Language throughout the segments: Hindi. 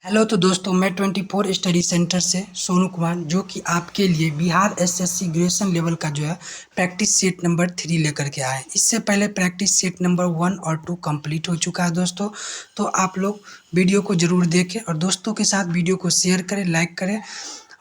हेलो तो दोस्तों, मैं 24 स्टडी सेंटर से सोनू कुमार जो कि आपके लिए बिहार एसएससी ग्रेजुएशन लेवल का जो है प्रैक्टिस सेट नंबर 3 लेकर के आए हैं। इससे पहले प्रैक्टिस सेट नंबर 1 और 2 कंप्लीट हो चुका है दोस्तों। तो आप लोग वीडियो को ज़रूर देखें और दोस्तों के साथ वीडियो को शेयर करें, लाइक करें।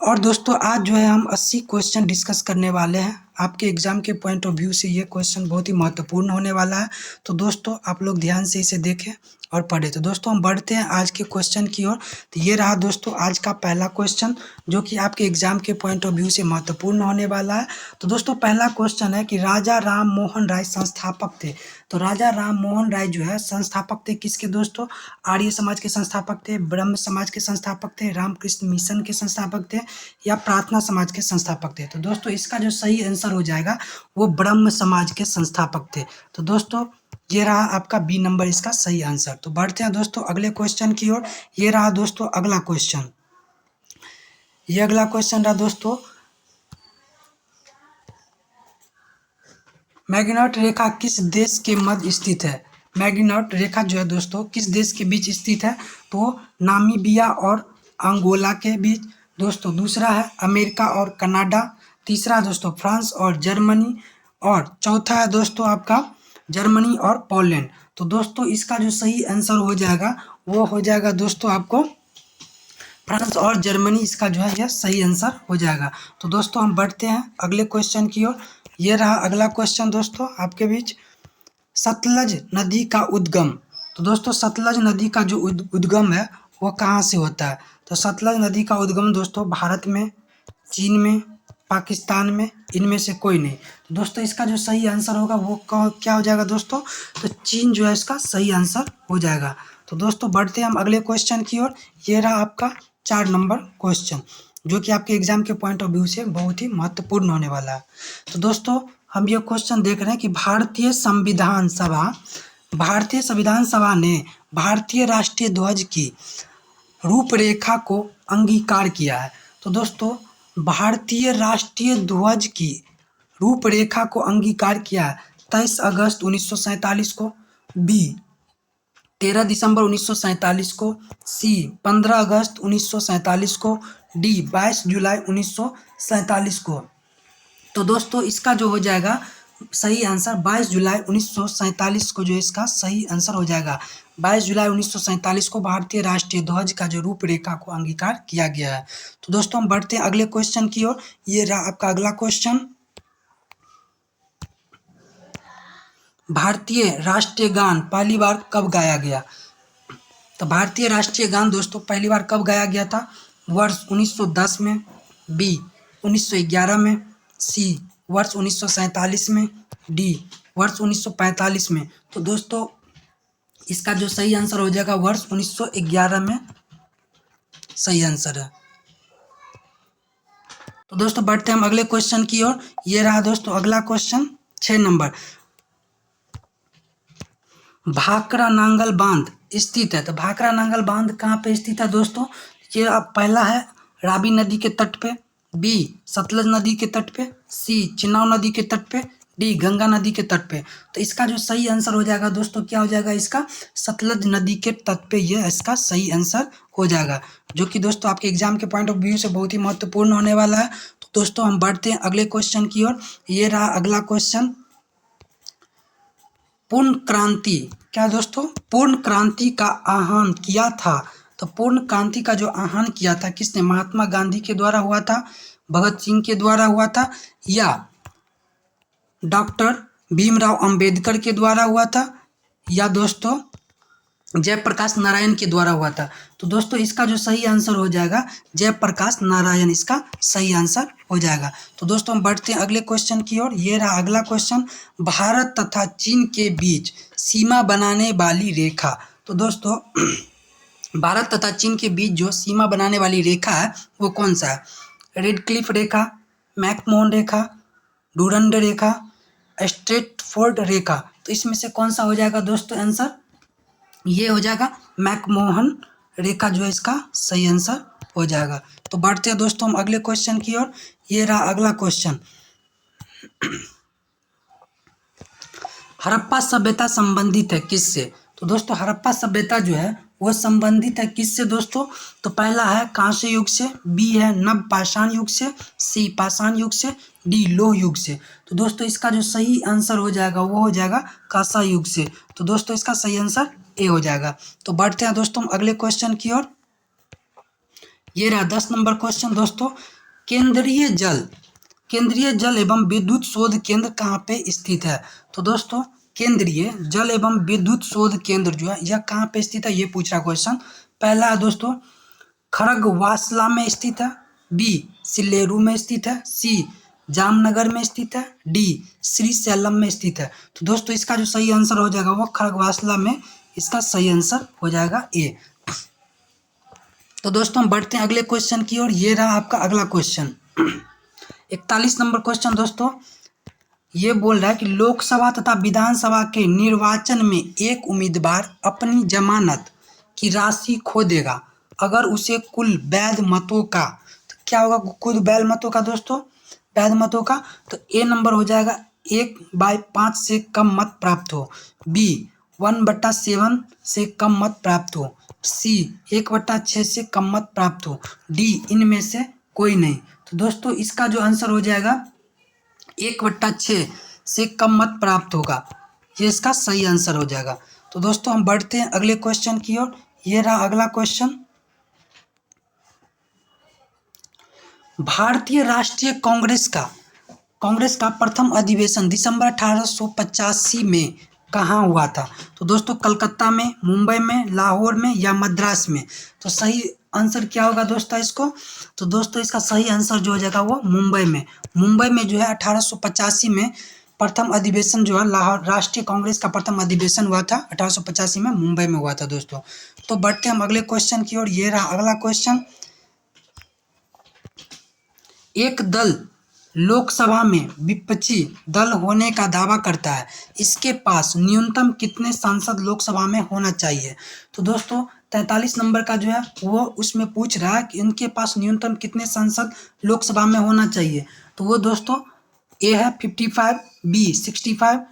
और दोस्तों आज जो है हम 80 क्वेश्चन डिस्कस करने वाले हैं। आपके एग्ज़ाम के पॉइंट ऑफ व्यू से ये क्वेश्चन बहुत ही महत्वपूर्ण होने वाला है। तो दोस्तों आप लोग ध्यान से इसे देखें और पढ़ें। तो दोस्तों हम बढ़ते हैं आज के क्वेश्चन की ओर। तो ये रहा दोस्तों आज का पहला क्वेश्चन जो कि आपके एग्ज़ाम के पॉइंट ऑफ व्यू से महत्वपूर्ण होने वाला है। तो दोस्तों पहला क्वेश्चन है कि राजा राम मोहन राय संस्थापक थे। तो राजा राम मोहन राय जो है संस्थापक थे किसके दोस्तों? आर्य समाज के संस्थापक थे, ब्रह्म समाज के संस्थापक थे, रामकृष्ण मिशन के संस्थापक थे या प्रार्थना समाज के संस्थापक थे। तो दोस्तों इसका जो सही आंसर हो जाएगा वो ब्रह्म समाज के संस्थापक थे। तो दोस्तों ये रहा आपका बी नंबर इसका सही आंसर। तो बढ़ते हैं दोस्तों अगले क्वेश्चन की ओर। ये रहा दोस्तों अगला क्वेश्चन। ये अगला क्वेश्चन रहा दोस्तों, मैग्नेट रेखा किस देश के मध्य स्थित है? मैग्नेट रेखा जो है दोस्तों किस देश के बीच स्थित है? तो नामीबिया और अंगोला के बीच दोस्तों। दूसरा है अमेरिका और कनाडा। तीसरा दोस्तों फ्रांस और जर्मनी। और चौथा है दोस्तों आपका जर्मनी और पोलैंड। तो दोस्तों इसका जो सही आंसर हो जाएगा वो हो जाएगा दोस्तों आपको फ्रांस और जर्मनी। इसका जो है यह सही आंसर हो जाएगा। तो दोस्तों हम बढ़ते हैं अगले क्वेश्चन की ओर। ये रहा अगला क्वेश्चन दोस्तों आपके बीच, सतलज नदी का उद्गम। तो दोस्तों सतलज नदी का जो उद्गम है वो कहाँ से होता है? तो सतलज नदी का उद्गम दोस्तों भारत में, चीन में, पाकिस्तान में, इनमें से कोई नहीं। तो दोस्तों इसका जो सही आंसर होगा वो क्या हो जाएगा दोस्तों? तो चीन जो है इसका सही आंसर हो जाएगा। तो दोस्तों बढ़ते हैं हम अगले क्वेश्चन की ओर। ये रहा आपका 4 नंबर क्वेश्चन जो कि आपके एग्जाम के पॉइंट ऑफ व्यू से बहुत ही महत्वपूर्ण होने वाला है। तो दोस्तों हम ये क्वेश्चन देख रहे हैं कि भारतीय संविधान सभा ने भारतीय राष्ट्रीय ध्वज की रूपरेखा को अंगीकार किया है। तो दोस्तों भारतीय राष्ट्रीय ध्वज की रूपरेखा को अंगीकार किया है 23 अगस्त 1947 को, बी 13 दिसंबर 1947 को, सी 15 अगस्त 1947 को, डी 22 जुलाई 1947 को। तो दोस्तों इसका जो हो जाएगा सही आंसर 22 जुलाई 1947 को जो इसका सही आंसर हो जाएगा। 22 जुलाई 1947 को भारतीय राष्ट्रीय ध्वज का जो रूपरेखा को अंगीकार किया गया है। तो दोस्तों हम बढ़ते हैं अगले क्वेश्चन की ओर। ये रहा आपका अगला क्वेश्चन, भारतीय राष्ट्रीय गान पहली बार कब गाया गया? तो भारतीय राष्ट्रीय गान दोस्तों पहली बार कब गाया गया था? वर्ष 1910 में, बी 1911 में, सी वर्ष 1947 में, डी वर्ष 1945 में। तो दोस्तों इसका जो सही आंसर हो जाएगा वर्ष 1911 में सही आंसर है। तो दोस्तों बढ़ते हैं हम अगले क्वेश्चन की ओर। ये रहा दोस्तों अगला क्वेश्चन 6 नंबर, भाखड़ा नांगल बांध स्थित है। तो भाखड़ा नांगल बांध कहाँ पे स्थित है दोस्तों? ये अब पहला है रावी नदी के तट पे, बी सतलज नदी के तट पे, सी चिनाब नदी के तट पे, डी गंगा नदी के तट पे। तो इसका जो सही आंसर हो जाएगा दोस्तों क्या हो जाएगा? इसका सतलज नदी के तट पे ये इसका सही आंसर हो जाएगा, जो कि दोस्तों आपके एग्जाम के पॉइंट ऑफ व्यू से बहुत ही महत्वपूर्ण होने वाला है। तो दोस्तों हम बढ़ते हैं अगले क्वेश्चन की ओर। ये रहा अगला क्वेश्चन, पूर्ण क्रांति क्या दोस्तों? पूर्ण क्रांति का आह्वान किया था। तो पूर्ण क्रांति का जो आह्वान किया था किसने? महात्मा गांधी के द्वारा हुआ था, भगत सिंह के द्वारा हुआ था या डॉक्टर भीमराव अंबेडकर के द्वारा हुआ था या दोस्तों जयप्रकाश नारायण के द्वारा हुआ था? तो दोस्तों इसका जो सही आंसर हो जाएगा जयप्रकाश नारायण इसका सही आंसर हो जाएगा। तो दोस्तों हम बढ़ते हैं अगले क्वेश्चन की ओर। ये रहा अगला क्वेश्चन, भारत तथा चीन के बीच सीमा बनाने वाली रेखा। तो दोस्तों भारत तथा चीन के बीच जो सीमा बनाने वाली रेखा है वो कौन सा है? रेड क्लिफ रेखा, मैकमोहन रेखा, डूरंड रेखा, स्ट्रेटफोर्ड रेखा। तो इसमें से कौन सा हो जाएगा दोस्तों आंसर? ये हो जाएगा मैकमोहन रेखा जो है इसका सही आंसर हो जाएगा। तो बढ़ते हैं दोस्तों हम अगले क्वेश्चन की ओर। ये रहा अगला क्वेश्चन, हड़प्पा सभ्यता संबंधित है किससे? तो दोस्तों हड़प्पा सभ्यता जो है वह संबंधित है किससे दोस्तों? तो पहला है कांस्य युग से, बी है नव पाषाण युग से, सी पाषाण युग से, डी लौह युग से। तो दोस्तों इसका जो सही आंसर हो जाएगा वो हो जाएगा कांस्य युग से। तो दोस्तों इसका सही आंसर ए हो जाएगा। तो बढ़ते हैं दोस्तों अगले क्वेश्चन की ओर। ये रहा 10 नंबर क्वेश्चन दोस्तों। केंद्रीय जल एवं विद्युत शोध केंद्र कहाँ पे स्थित है? तो दोस्तों केंद्रीय जल एवं विद्युत शोध केंद्र जो है यह कहाँ पे स्थित है, ये पूछ रहा क्वेश्चन। पहला है दोस्तों खड़गवासला में स्थित है, बी सिल्लेरू में स्थित है, सी जामनगर में स्थित है, डी श्रीशैलम में स्थित है। तो दोस्तों इसका जो सही आंसर हो जाएगा वो खड़गवासला में, इसका सही आंसर हो जाएगा ए। तो दोस्तों हम बढ़ते हैं अगले क्वेश्चन की ओर। ये रहा आपका अगला क्वेश्चन 41 नंबर क्वेश्चन दोस्तों। ये बोल रहा है कि लोकसभा तथा विधानसभा के निर्वाचन में एक उम्मीदवार अपनी जमानत की राशि खो देगा अगर उसे कुल वैध मतों का, तो क्या होगा कुल वैध मतों का दोस्तों? वैध मतों का तो ए नंबर हो जाएगा 1/5 से कम मत प्राप्त हो, बी 1/7 से कम मत प्राप्त हो, सी 1/6 से कम मत प्राप्त हो, डी इनमें से कोई नहीं। तो दोस्तों इसका जो आंसर हो जाएगा 1/6 से कम मत प्राप्त होगा, ये इसका सही आंसर हो जाएगा। तो दोस्तों हम बढ़ते हैं अगले क्वेश्चन की ओर। ये रहा अगला क्वेश्चन। भारतीय राष्ट्रीय कांग्रेस का प्रथम अधिवेशन दिसंबर 1885 में कहाँ हुआ था? तो दोस्तों कलकत्ता में, मुंबई में, लाहौर में या मद्रास में। तो सही आंसर क्या होगा दोस्तों इसको? तो दोस्तों इसका सही आंसर जो हो जाएगा वो मुंबई में। मुंबई में जो है 1885 में प्रथम अधिवेशन जो है लाहौर राष्ट्रीय कांग्रेस का प्रथम अधिवेशन हुआ था 1885 में, मुंबई में हुआ था दोस्तों। तो बढ़ते हम अगले क्वेश्चन की ओर। ये रहा अगला क्वेश्चन। एक दल लोकसभा में विपक्षी दल होने का दावा करता है, इसके पास न्यूनतम कितने सांसद लोकसभा में होना चाहिए? तो दोस्तों 43 नंबर का जो है वो उसमें पूछ रहा है कि इनके पास न्यूनतम कितने सांसद लोकसभा में होना चाहिए। तो वो दोस्तों ए है 55, बी 65,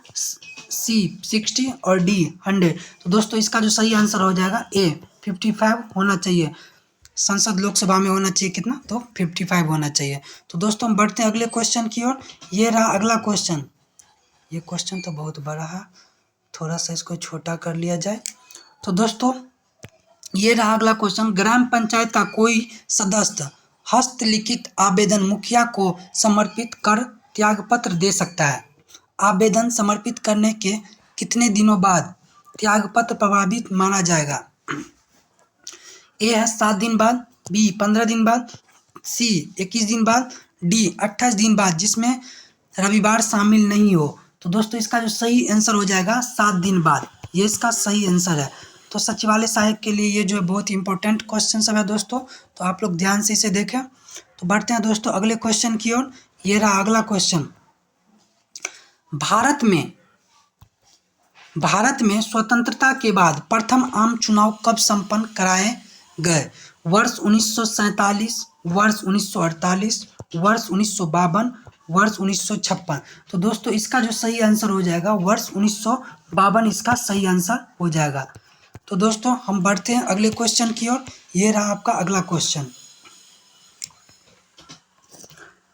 सी 60 और डी 100। तो दोस्तों इसका जो सही आंसर हो जाएगा ए 55 होना चाहिए, संसद लोकसभा में होना चाहिए कितना? तो 55 होना चाहिए। तो दोस्तों हम बढ़ते हैं अगले क्वेश्चन की ओर। ये रहा अगला क्वेश्चन। ये क्वेश्चन तो बहुत बड़ा है, थोड़ा सा इसको छोटा कर लिया जाए। तो दोस्तों ये रहा अगला क्वेश्चन। ग्राम पंचायत का कोई सदस्य हस्तलिखित आवेदन मुखिया को समर्पित कर त्यागपत्र दे सकता है। आवेदन समर्पित करने के कितने दिनों बाद त्यागपत्र प्रभावित माना जाएगा? ए है 7 दिन बाद, बी 15 दिन बाद, सी 21 दिन बाद, डी 28 दिन बाद जिसमें रविवार शामिल नहीं हो। तो दोस्तों इसका जो सही आंसर हो जाएगा 7 दिन बाद, ये इसका सही आंसर है। तो सचिवालय सहायक के लिए ये जो है बहुत इंपॉर्टेंट क्वेश्चन सब है दोस्तों, तो आप लोग ध्यान से इसे देखें। तो बढ़ते हैं दोस्तों अगले क्वेश्चन की ओर। ये रहा अगला क्वेश्चन। भारत में स्वतंत्रता के बाद प्रथम आम चुनाव कब संपन्न कराए गए? वर्ष 1947, वर्ष 1948, वर्ष 1952, वर्ष 1956। तो दोस्तों इसका जो सही आंसर हो जाएगा वर्ष 1952, इसका सही आंसर हो जाएगा। तो दोस्तों हम बढ़ते हैं अगले क्वेश्चन की ओर। ये रहा आपका अगला क्वेश्चन।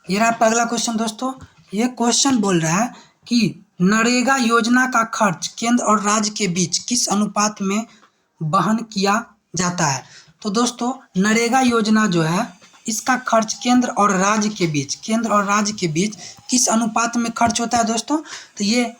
ये रहा आपका अगला क्वेश्चन दोस्तों। ये क्वेश्चन बोल रहा है कि नरेगा योजना का खर्च केंद्र और राज्य के बीच किस अनुपात में वहन किया जाता है? तो दोस्तों नरेगा योजना जो है इसका खर्च केंद्र और राज्य के बीच किस अनुपात में खर्च होता है दोस्तों? तो ये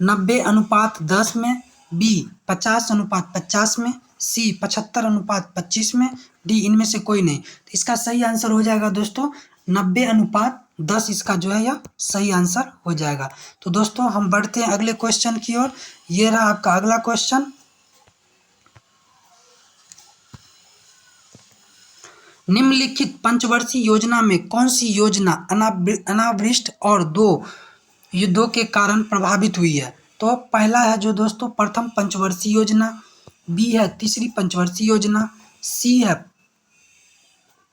90:10 में, बी 50:50 में, सी 75:25 में, डी इनमें से कोई नहीं। तो इसका सही आंसर हो जाएगा दोस्तों 90:10, इसका जो है यह सही आंसर हो जाएगा। तो दोस्तों हम बढ़ते हैं अगले क्वेश्चन की ओर। ये रहा आपका अगला क्वेश्चन। निम्नलिखित पंचवर्षीय योजना में कौन सी योजना अनावृष्टि और 2 युद्धों के कारण प्रभावित हुई है? तो पहला है जो दोस्तों प्रथम पंचवर्षीय योजना, बी है तीसरी पंचवर्षीय योजना, सी है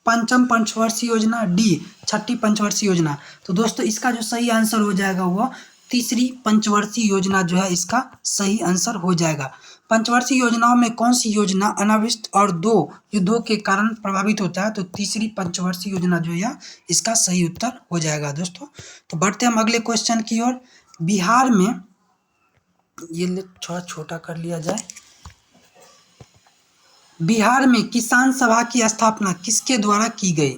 पंचम पंचवर्षीय योजना, डी छठी पंचवर्षीय योजना। तो दोस्तों इसका जो सही आंसर हो जाएगा वो तीसरी पंचवर्षीय योजना जो है इसका सही आंसर हो जाएगा। पंचवर्षीय योजनाओं में कौन सी योजना अनावृष्टि और 2 युद्धों के कारण प्रभावित होता है? तो तीसरी पंचवर्षीय योजना जो है इसका सही उत्तर हो जाएगा दोस्तों। तो बढ़ते हम अगले क्वेश्चन की ओर। बिहार में, ये थोड़ा छोटा कर लिया जाए, बिहार में किसान सभा की स्थापना किसके द्वारा की गई?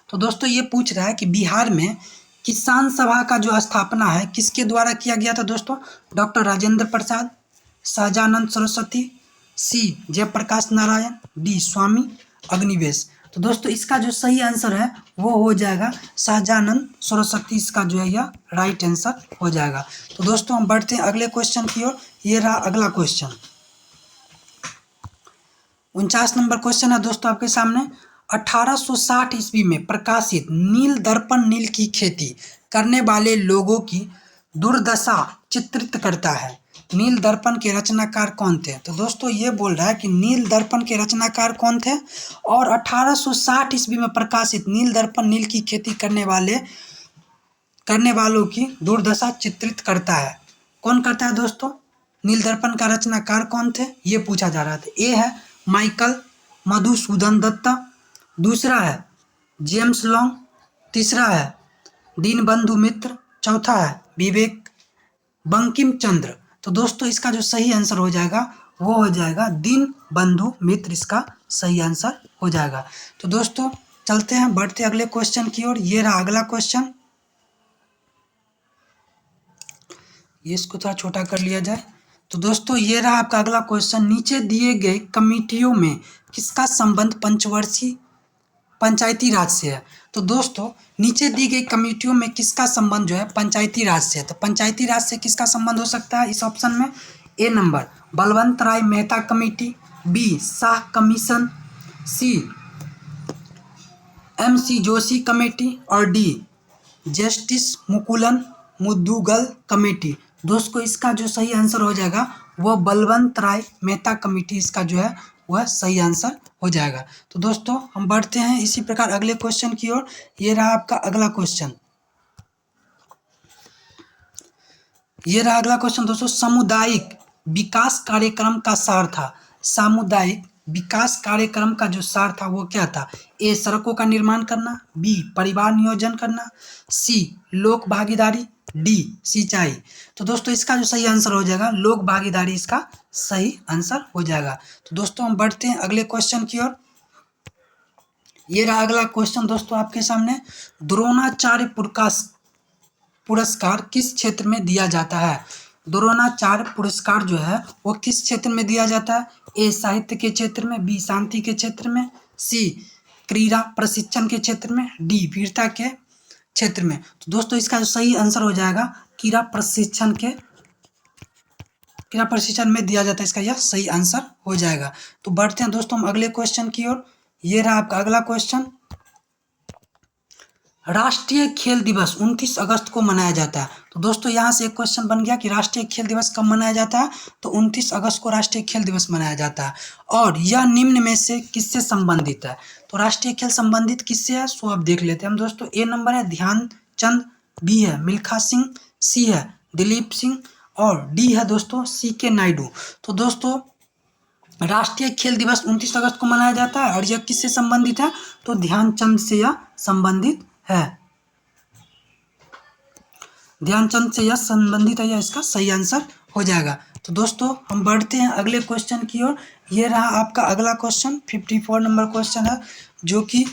तो दोस्तों ये पूछ रहा है कि बिहार में किसान सभा का जो स्थापना है किसके द्वारा किया गया था दोस्तों? डॉक्टर राजेंद्र प्रसाद, सहजानंद सरस्वती, सी जयप्रकाश नारायण, डी स्वामी अग्निवेश। तो दोस्तों इसका जो सही आंसर है वो हो जाएगा सहजानंद सरस्वती, इसका जो है यह राइट आंसर हो जाएगा। तो दोस्तों हम बढ़ते हैं अगले क्वेश्चन की ओर। ये रहा अगला क्वेश्चन, 49 नंबर क्वेश्चन है दोस्तों आपके सामने। 1860 ईस्वी में प्रकाशित नील दर्पण नील की खेती करने वाले लोगों की दुर्दशा चित्रित करता है। नील दर्पण के रचनाकार कौन थे? तो दोस्तों ये बोल रहा है कि नील दर्पण के रचनाकार कौन थे और 1860 ईस्वी में प्रकाशित नील दर्पण नील की खेती करने वालों की दुर्दशा चित्रित करता है। कौन करता है दोस्तों? नील दर्पण का रचनाकार कौन थे ये पूछा जा रहा था। ए है माइकल मधुसूदन दत्ता, दूसरा है जेम्स लॉन्ग, तीसरा है दीनबंधु मित्र, चौथा है विवेक बंकिम चंद्र। तो दोस्तों इसका जो सही आंसर हो जाएगा वो हो जाएगा दीनबंधु मित्र, इसका सही आंसर हो जाएगा। तो दोस्तों चलते हैं, बढ़ते अगले क्वेश्चन की ओर। ये रहा अगला क्वेश्चन, ये इसको थोड़ा छोटा कर लिया जाए। तो दोस्तों ये रहा आपका अगला क्वेश्चन, नीचे दिए गए कमेटियों में किसका संबंध पंचवर्षीय पंचायती राज से है? तो दोस्तों नीचे दी गई कमेटियों में किसका संबंध जो है पंचायती राज से है? तो पंचायती राज से किसका संबंध हो सकता है इस ऑप्शन में? A number Balwant Rai Mehta committee, B Shah commission, C MC Joshi committee और D justice Mukul Mudgal committee. दोस्तों इसका जो सही आंसर हो जाएगा वह बलवंत राय मेहता कमेटी, इसका जो है वह सही आंसर हो जाएगा। तो दोस्तों हम बढ़ते हैं इसी प्रकार अगले क्वेश्चन की ओर। ये रहा आपका अगला क्वेश्चन, ये रहा अगला क्वेश्चन दोस्तों, सामुदायिक विकास कार्यक्रम का सार था। सामुदायिक विकास कार्यक्रम का जो सार था वो क्या था? ए सड़कों का निर्माण करना, बी परिवार नियोजन करना, सी लोक भागीदारी, डी सिंचाई। तो दोस्तों इसका जो सही आंसर हो जाएगा लोक भागीदारी, इसका सही आंसर हो जाएगा। तो दोस्तों हम बढ़ते हैं अगले क्वेश्चन की ओर। ये रहा अगला क्वेश्चन दोस्तों आपके सामने, द्रोणाचार्य पुरस्कार किस क्षेत्र में दिया जाता है? द्रोणाचार्य पुरस्कार जो है वो किस क्षेत्र में दिया जाता है? ए साहित्य के क्षेत्र में, बी शांति के क्षेत्र में, सी क्रीड़ा प्रशिक्षण के क्षेत्र में, डी वीरता के क्षेत्र में। तो दोस्तों इसका जो सही आंसर हो जाएगा क्रीड़ा प्रशिक्षण में दिया जाता है, इसका यह सही आंसर हो जाएगा। तो बढ़ते हैं दोस्तों हम अगले क्वेश्चन की ओर। ये रहा आपका अगला क्वेश्चन, राष्ट्रीय खेल दिवस 29 अगस्त को मनाया जाता है। तो दोस्तों यहाँ से एक क्वेश्चन बन गया कि राष्ट्रीय खेल दिवस कब मनाया जाता है? तो 29 अगस्त को राष्ट्रीय खेल दिवस मनाया जाता है और यह निम्न में से किससे संबंधित है? तो राष्ट्रीय खेल संबंधित किससे है सो अब देख लेते हैं हम दोस्तों। ए नंबर है ध्यानचंद, बी है मिल्खा सिंह, सी है दिलीप सिंह और डी है दोस्तों CK नायडू। तो दोस्तों राष्ट्रीय खेल दिवस 29 अगस्त को मनाया जाता है और यह किससे संबंधित है? तो ध्यानचंद से यह संबंधित है, ध्यानचंद से यह संबंधित है, यह इसका सही आंसर हो जाएगा। तो दोस्तों हम बढ़ते हैं अगले क्वेश्चन की ओर। ये रहा आपका अगला क्वेश्चन, 54 नंबर क्वेश्चन है, जो कि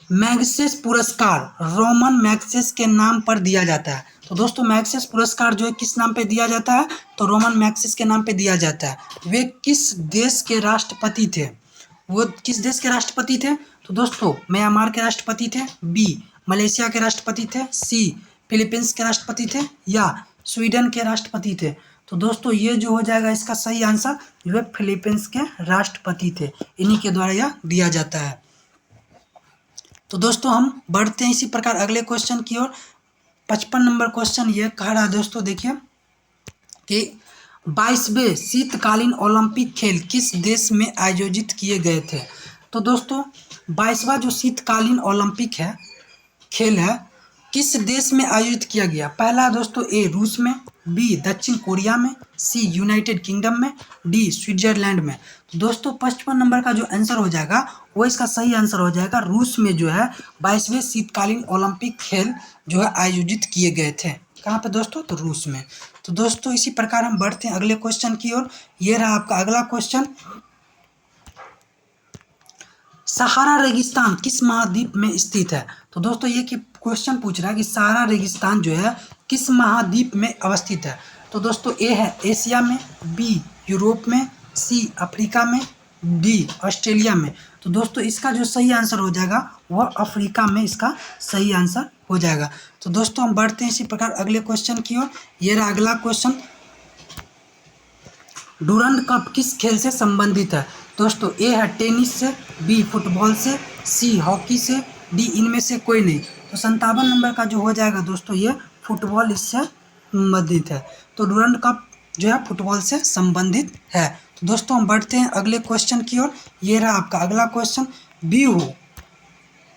मैग्सेस पुरस्कार रोमन मैग्सेस के नाम पर दिया जाता है। तो दोस्तों मैग्सेस पुरस्कार जो है किस नाम पे दिया जाता है? तो रोमन मैग्सेस के नाम पे दिया जाता है। वे किस देश के राष्ट्रपति थे? वो किस देश के राष्ट्रपति थे? तो दोस्तों म्यांमार के राष्ट्रपति थे, बी मलेशिया के राष्ट्रपति थे, सी फिलीपींस के राष्ट्रपति थे या स्वीडन के राष्ट्रपति थे। तो दोस्तों ये जो हो जाएगा इसका सही आंसर जो है फिलीपींस के राष्ट्रपति थे, इन्हीं के द्वारा यह दिया जाता है। तो दोस्तों हम बढ़ते हैं इसी प्रकार अगले क्वेश्चन की ओर। 55 नंबर क्वेश्चन ये कह रहा है दोस्तों, देखिए कि 22वें शीतकालीन ओलंपिक खेल किस देश में आयोजित किए गए थे? तो दोस्तों 22वां जो शीतकालीन ओलंपिक है खेल है किस देश में आयोजित किया गया? पहला दोस्तों ए रूस में, बी दक्षिण कोरिया में, सी यूनाइटेड किंगडम में, डी स्विट्जरलैंड में। तो दोस्तों 55 नंबर का जो आंसर हो जाएगा वो इसका सही आंसर हो जाएगा। रूस में जो है 22वें शीतकालीन ओलंपिक खेल जो है आयोजित किए गए थे। कहाँ पे दोस्तों? तो रूस में। तो दोस्तों इसी प्रकार हम बढ़ते हैं अगले क्वेश्चन की ओर। ये रहा आपका अगला क्वेश्चन। सहारा रेगिस्तान किस महाद्वीप में स्थित है? तो दोस्तों ये क्वेश्चन पूछ रहा है कि सहारा रेगिस्तान जो है किस महाद्वीप में अवस्थित है? तो दोस्तों ए है एशिया में, बी यूरोप में, सी अफ्रीका में, डी ऑस्ट्रेलिया में। तो दोस्तों इसका जो सही आंसर हो जाएगा वह अफ्रीका में इसका सही आंसर हो जाएगा। तो दोस्तों हम बढ़ते हैं इसी प्रकार अगले क्वेश्चन की ओर। ये रहा अगला क्वेश्चन। डूरंड कप किस खेल से संबंधित है? दोस्तों ए है टेनिस से, बी फुटबॉल से, सी हॉकी से, डी इनमें से कोई नहीं। तो 57 नंबर का जो हो जाएगा दोस्तों ये फुटबॉल इससे संबंधित है। तो डूरंड कप जो है फुटबॉल से संबंधित है। तो दोस्तों हम बढ़ते हैं अगले क्वेश्चन की ओर। ये रहा आपका अगला क्वेश्चन। बिहू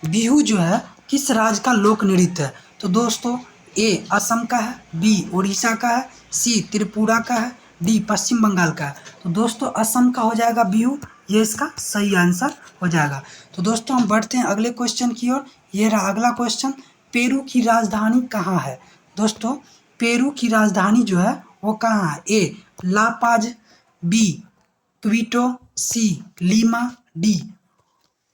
बिहू जो है किस राज्य का लोक नृत्य है? तो दोस्तों ए असम का है, बी उड़ीसा का है, सी त्रिपुरा का है, डी पश्चिम बंगाल का है। तो दोस्तों असम का हो जाएगा बिहू, ये इसका सही आंसर हो जाएगा। तो दोस्तों हम बढ़ते हैं अगले क्वेश्चन की ओर। ये रहा अगला क्वेश्चन। पेरू की राजधानी कहाँ है? दोस्तों पेरू की राजधानी जो है वो कहाँ है? ए ला पाज, बी क्विटो, सी लीमा, डी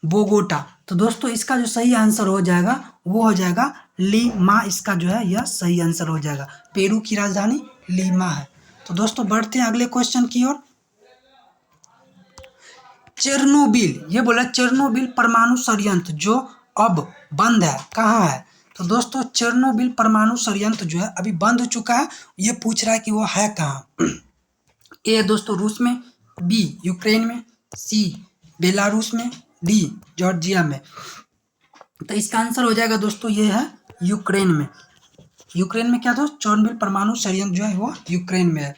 बोगोटा। तो दोस्तों इसका जो सही आंसर हो जाएगा वो हो जाएगा लीमा। इसका जो है यह सही आंसर हो जाएगा। पेरू की राजधानी लीमा है। तो दोस्तों बढ़ते हैं अगले क्वेश्चन की ओर। चेरनोबिल, ये बोला चेरनोबिल परमाणु संयंत्र जो अब बंद है कहाँ है? तो दोस्तों चेरनोबिल परमाणु संयंत्र जो है अभी बंद हो चुका है। ये पूछ रहा है कि वो है कहाँ। ए दोस्तों रूस में, बी यूक्रेन में, सी बेलारूस में, डी जॉर्जिया में। तो इसका आंसर हो जाएगा दोस्तों ये है यूक्रेन में। यूक्रेन में क्या दोस्त? चेरनोबिल परमाणु संयंत्र जो है वो यूक्रेन में है।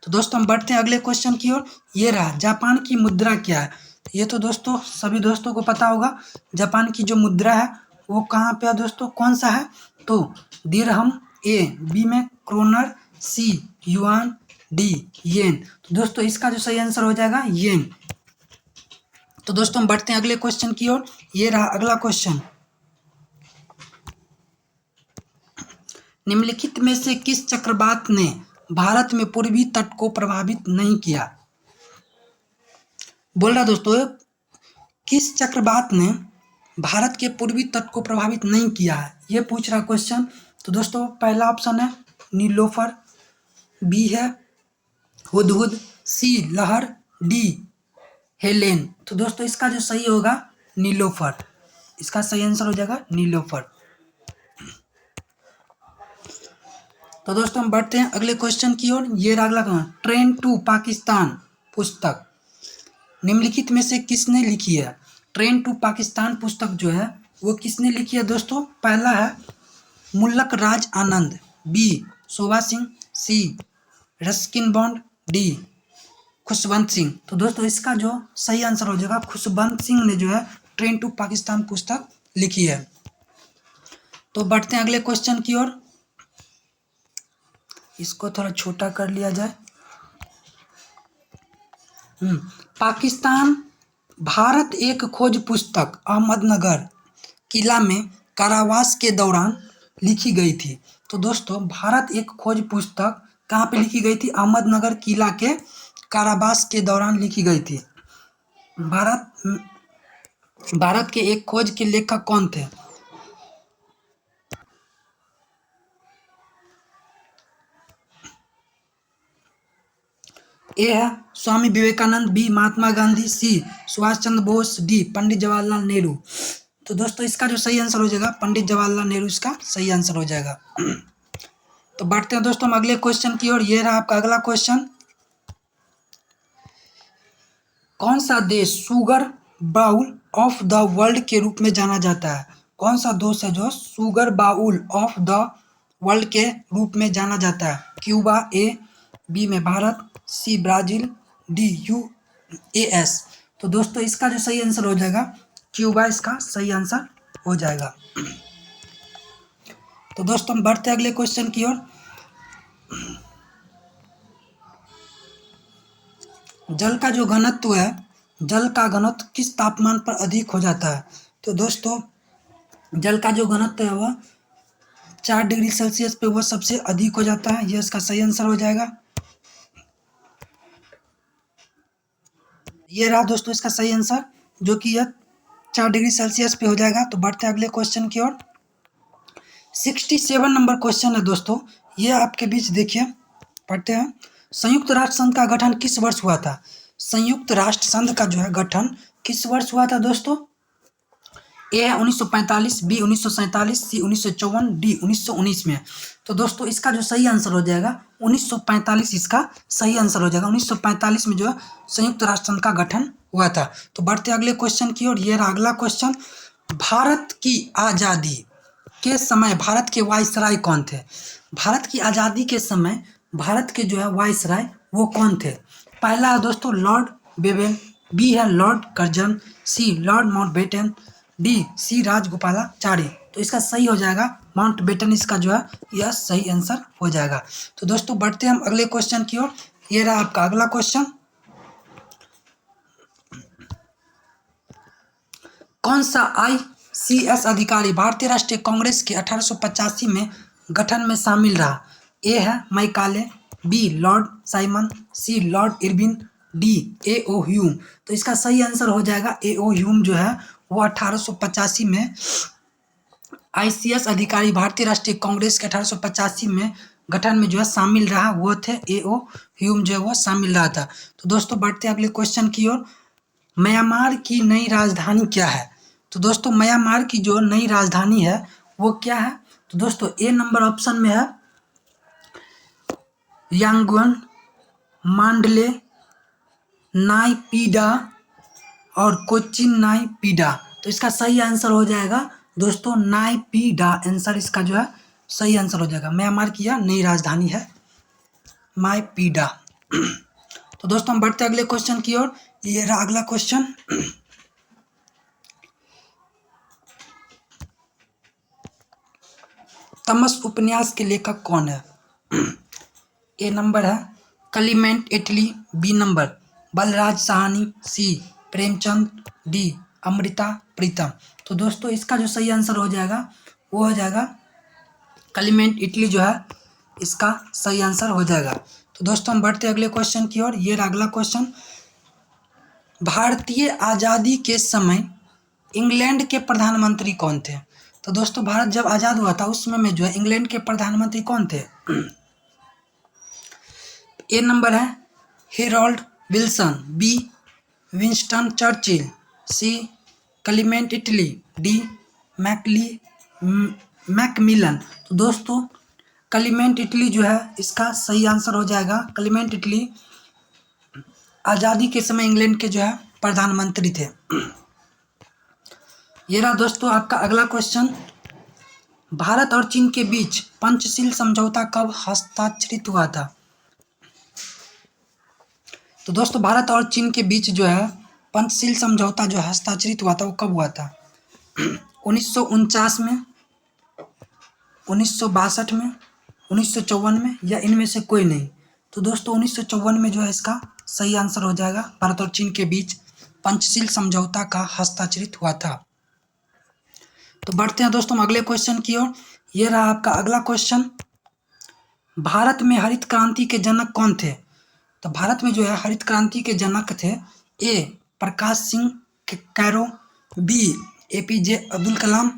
तो दोस्तों हम बढ़ते हैं अगले क्वेश्चन की ओर। ये रहा जापान की मुद्रा क्या है? ये तो दोस्तों सभी दोस्तों को पता होगा। जापान की जो मुद्रा है वो कहाँ पे है दोस्तों? कौन सा है? तो दिरहम, ए बी में क्रोनर, सी युआन, डी येन। तो दोस्तों इसका जो सही आंसर हो जाएगा येन। तो दोस्तों हम बढ़ते हैं अगले क्वेश्चन की ओर। ये रहा अगला क्वेश्चन। निम्नलिखित में से किस चक्रवात ने भारत में पूर्वी तट को प्रभावित नहीं किया? बोल रहा दोस्तों किस चक्रवात ने भारत के पूर्वी तट को प्रभावित नहीं किया है, ये पूछ रहा क्वेश्चन। तो दोस्तों पहला ऑप्शन है नीलोफर, बी है हुदहुद, सी लहर, डी हेलेन। तो दोस्तों इसका जो सही होगा नीलोफर। इसका सही आंसर हो जाएगा नीलोफर। तो दोस्तों हम बढ़ते हैं अगले क्वेश्चन की ओर। ये अगला ट्रेन टू पाकिस्तान पुस्तक निम्नलिखित में से किसने लिखी है? ट्रेन टू पाकिस्तान पुस्तक जो है वो किसने लिखी है दोस्तों? पहला है Mulk Raj Anand, B Shobha Singh, C Ruskin Bond, D Khushwant Singh. तो दोस्तों इसका जो सही आंसर हो जाएगा खुशवंत सिंह ने जो है ट्रेन टू पाकिस्तान पुस्तक लिखी है। तो बढ़ते हैं अगले क्वेश्चन की ओर। इसको थोड़ा छोटा कर लिया जाए। पाकिस्तान भारत एक खोज पुस्तक अहमदनगर किला में कारावास के दौरान लिखी गई थी। तो दोस्तों भारत एक खोज पुस्तक कहाँ पे लिखी गई थी? अहमदनगर किला के कारावास के दौरान लिखी गई थी। भारत के एक खोज के लेखक कौन थे? ए है स्वामी विवेकानंद, बी महात्मा गांधी, सी सुभाष चंद्र बोस, डी पंडित जवाहरलाल नेहरू। तो दोस्तों इसका जो सही आंसर हो जाएगा पंडित जवाहरलाल नेहरू इसका सही आंसर हो जाएगा। तो बढ़ते हैं दोस्तों हम अगले क्वेश्चन की ओर। ये रहा आपका अगला क्वेश्चन। कौन सा देश sugar bowl of the world के रूप में जाना जाता है? कौन सा देश है जो sugar bowl of the world के रूप में जाना जाता है? क्यूबा, ए बी में Bharat, C Brazil, D US. तो दोस्तों इसका जो सही आंसर हो जाएगा क्यूबा इसका सही आंसर हो जाएगा। तो दोस्तों हम बढ़ते हैं अगले क्वेश्चन की ओर। जल का जो घनत्व है, जल का घनत्व किस तापमान पर अधिक हो जाता है? तो दोस्तों जल का जो घनत्व है वह 4 डिग्री सेल्सियस पे वह सबसे अधिक हो जाता है। यह इसका सही आंसर हो जाएगा। ये रहा दोस्तों इसका सही आंसर, जो कि यह 4 डिग्री सेल्सियस पे हो जाएगा। तो बढ़ते हैं अगले क्वेश्चन की ओर। 67 नंबर क्वेश्चन है दोस्तों, ये आपके बीच देखिए, पढ़ते हैं। संयुक्त राष्ट्र संघ का गठन किस वर्ष हुआ था? संयुक्त राष्ट्र संघ का जो है गठन किस वर्ष हुआ था दोस्तों? ए है 1945, बी 1947, सी 1954, डी 1919 में। तो दोस्तों इसका जो सही आंसर हो जाएगा 1945, इसका सही आंसर हो जाएगा। 1945 में जो है संयुक्त राष्ट्र संघ का गठन हुआ था। तो बढ़ते अगले क्वेश्चन की ओर। ये रहा अगला क्वेश्चन। भारत की आज़ादी के समय भारत के वायसराय कौन थे? भारत की आज़ादी के समय भारत के जो है वायसराय वो कौन थे? पहला है दोस्तों लॉर्ड बेवेल, बी है Lord Curzon, C Lord Mountbatten, D C Rajagopalachari. तो इसका सही हो जाएगा माउंटबेटन, इसका जो है यह सही आंसर हो जाएगा। तो दोस्तों बढ़ते हम अगले क्वेश्चन की ओर। ये रहा आपका अगला क्वेश्चन। कौन सा ICS अधिकारी भारतीय राष्ट्रीय कांग्रेस के 1885 में गठन में शामिल रहा? ए है Macaulay, B Lord Simon, C Lord Irwin, D A.O. Hume. तो इसका सही आंसर हो जाएगा A.O. ह्यूम, जो है वो 1885 में ICS अधिकारी भारतीय राष्ट्रीय कांग्रेस के 1885 में गठन में जो है शामिल रहा, वो थे A.O. ह्यूम, जो है वो शामिल रहा था। तो दोस्तों बढ़ते अगले क्वेश्चन की ओर। म्यांमार की नई राजधानी क्या है? तो दोस्तों म्यांमार की जो नई राजधानी है वो क्या है? तो दोस्तों ए नंबर ऑप्शन में है यांगून, मांडले, नायपीडा और कोचिन नायपीडा। तो इसका सही आंसर हो जाएगा दोस्तों नायपीडा, आंसर इसका जो है सही आंसर हो जाएगा। म्यांमार की यह नई राजधानी है नायपीडा। तो दोस्तों हम बढ़ते अगले क्वेश्चन की ओर। ये रहा अगला क्वेश्चन। तमस उपन्यास के लेखक कौन है? ए नंबर है Clement Attlee, B number Balraj Sahni, C Premchand, D Amrita Pritam. तो दोस्तों इसका जो सही आंसर हो जाएगा वो हो जाएगा क्लीमेंट इटली, जो है इसका सही आंसर हो जाएगा। तो दोस्तों हम बढ़ते अगले क्वेश्चन की ओर। ये अगला क्वेश्चन। भारतीय आज़ादी के समय इंग्लैंड के प्रधानमंत्री कौन थे? तो दोस्तों भारत जब आज़ाद हुआ था उस समय में जो है इंग्लैंड के प्रधानमंत्री कौन थे? ए नंबर है Harold Wilson, B Winston Churchill, C Clement Attlee, D Macmillan. तो दोस्तों क्लीमेंट इटली जो है इसका सही आंसर हो जाएगा। क्लीमेंट इटली आज़ादी के समय इंग्लैंड के जो है प्रधानमंत्री थे। ये रहा दोस्तों आपका अगला क्वेश्चन। भारत और चीन के बीच पंचशील समझौता कब हस्ताक्षरित हुआ था? तो दोस्तों भारत और चीन के बीच जो है पंचशील समझौता जो हस्ताक्षरित हुआ था वो कब हुआ था? 1949 में, 1962 में, 1954 में, या इनमें से कोई नहीं? तो दोस्तों 1954 में जो है इसका सही आंसर हो जाएगा। भारत और चीन के बीच पंचशील समझौता का हस्ताक्षरित हुआ था। तो बढ़ते हैं दोस्तों अगले क्वेश्चन की ओर। ये रहा आपका अगला क्वेश्चन। भारत में हरित क्रांति के जनक कौन थे? तो भारत में जो है हरित क्रांति के जनक थे A Prakash Singh Kairon, B APJ Abdul Kalam,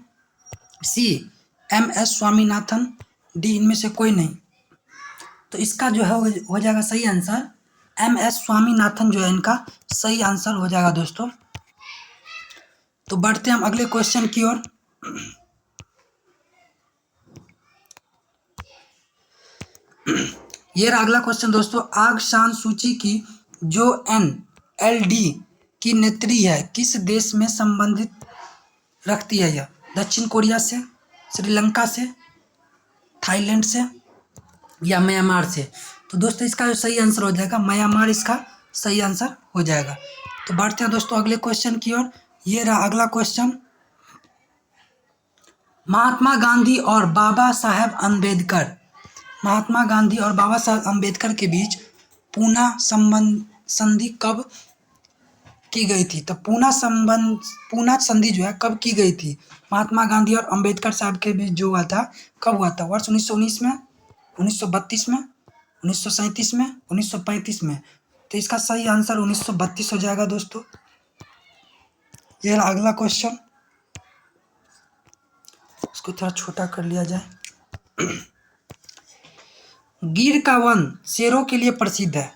C MS Swaminathan, D इनमें से कोई नहीं। तो इसका जो है हो जाएगा सही आंसर MS स्वामीनाथन, जो है इनका सही आंसर हो जाएगा दोस्तों। तो बढ़ते हैं हम अगले क्वेश्चन की ओर। ये रहा अगला क्वेश्चन दोस्तों। आग शान सूची की जो NLD की नेत्री है किस देश में संबंधित रखती है? यह दक्षिण कोरिया से, श्रीलंका से, थाईलैंड से, या म्यांमार से? तो दोस्तों इसका जो सही आंसर हो जाएगा म्यांमार, इसका सही आंसर हो जाएगा। तो बढ़ते हैं दोस्तों अगले क्वेश्चन की ओर। ये रहा अगला क्वेश्चन। महात्मा गांधी और बाबा साहेब अम्बेडकर, महात्मा गांधी और बाबा साहेब अम्बेडकर के बीच पूना संबंध संधि कब की गई थी? तो पूना संधि जो है कब की गई थी? महात्मा गांधी और अम्बेडकर साहब के बीच जो हुआ था, कब हुआ था? वर्ष 1919 में, 1932 में, 1937 में, 1935 में। तो इसका सही आंसर 1932 हो जाएगा दोस्तों। ये अगला क्वेश्चन, इसको थोड़ा छोटा कर लिया जाए। गिर का वन शेरों के लिए प्रसिद्ध है।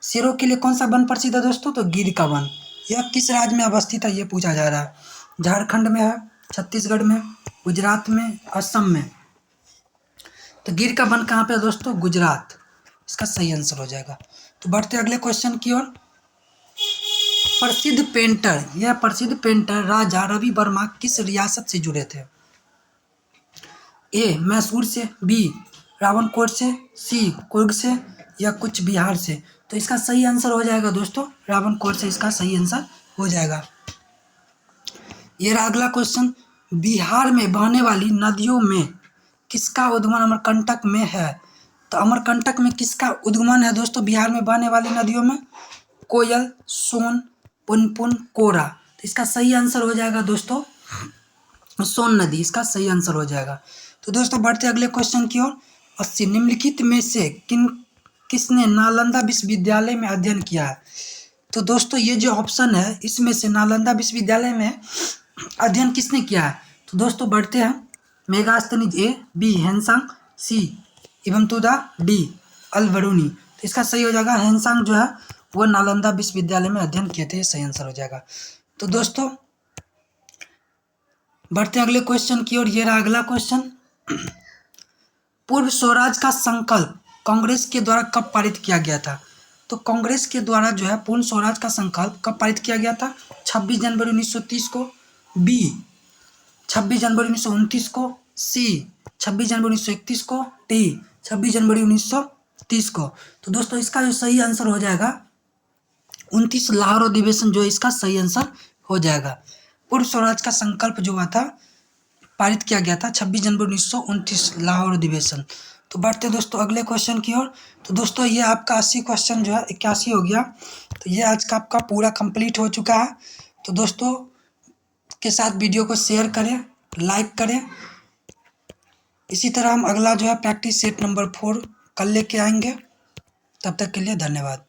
शेरों के लिए कौन सा वन प्रसिद्ध है दोस्तों? तो गिर का वन। यह किस राज्य में अवस्थित है, ये पूछा जा रहा है। झारखंड में है, छत्तीसगढ़ में, गुजरात में, असम में। तो गिर का वन कहाँ पे है दोस्तों? गुजरात। इसका सही आंसर हो जाएगा। तो बढ़ते अगले क्वेश्चन की ओर। प्रसिद्ध पेंटर, यह प्रसिद्ध पेंटर राजा रवि वर्मा किस रियासत से जुड़े थे? ए मैसूर से, बी रावणकोट से, सी कुर्ग से, या कुछ बिहार से। तो इसका सही आंसर हो जाएगा दोस्तों रावणकोट से, इसका सही आंसर हो जाएगा। ये रहा अगला क्वेश्चन। बिहार में बहने वाली नदियों में किसका उद्गम अमरकंटक में है? तो अमरकंटक में किसका उद्गमन है दोस्तों बिहार में बहने वाली नदियों में? कोयल, सोन, पुनपुन, कोरा। तो इसका सही आंसर हो जाएगा दोस्तों सोन नदी, इसका सही आंसर हो जाएगा। तो दोस्तों बढ़ते अगले क्वेश्चन की ओर। 80 निम्नलिखित में से किसने नालंदा विश्वविद्यालय में अध्ययन किया है? तो दोस्तों ये जो ऑप्शन है, इसमें से नालंदा विश्वविद्यालय में अध्ययन किसने किया है? तो दोस्तों बढ़ते हैं। मेगास्थनीज ए, बी हेनसांग, सी इबन तुदा, डी अल-बरूनी। तो इसका सही हो जाएगा हेनसांग जो है वो नालंदा विश्वविद्यालय में अध्ययन किए थे, सही आंसर हो जाएगा। तो दोस्तों बढ़ते अगले क्वेश्चन की ओर। ये रहा अगला क्वेश्चन। पूर्व स्वराज का संकल्प कांग्रेस के द्वारा कब पारित किया गया था? तो कांग्रेस के द्वारा जो है पूर्ण स्वराज का संकल्प कब पारित किया गया था? 26 जनवरी 1930 को, बी 26 जनवरी 1929 को, सी 26 जनवरी 1931 को, डी 26 जनवरी 1930 को। तो दोस्तों इसका जो सही आंसर हो जाएगा 29 लाहौर अधिवेशन, जो इसका सही आंसर हो जाएगा। पूर्व स्वराज का संकल्प जो हुआ था पारित किया गया था 26 जनवरी 1929 लाहौर अधिवेशन। तो बढ़ते दोस्तों अगले क्वेश्चन की ओर। तो दोस्तों ये आपका 80 क्वेश्चन जो है 81 हो गया। तो ये आज का आपका पूरा कंप्लीट हो चुका है। तो दोस्तों के साथ वीडियो को शेयर करें, लाइक करें। इसी तरह हम अगला जो है प्रैक्टिस सेट नंबर 4 कल लेके आएंगे। तब तक के लिए धन्यवाद।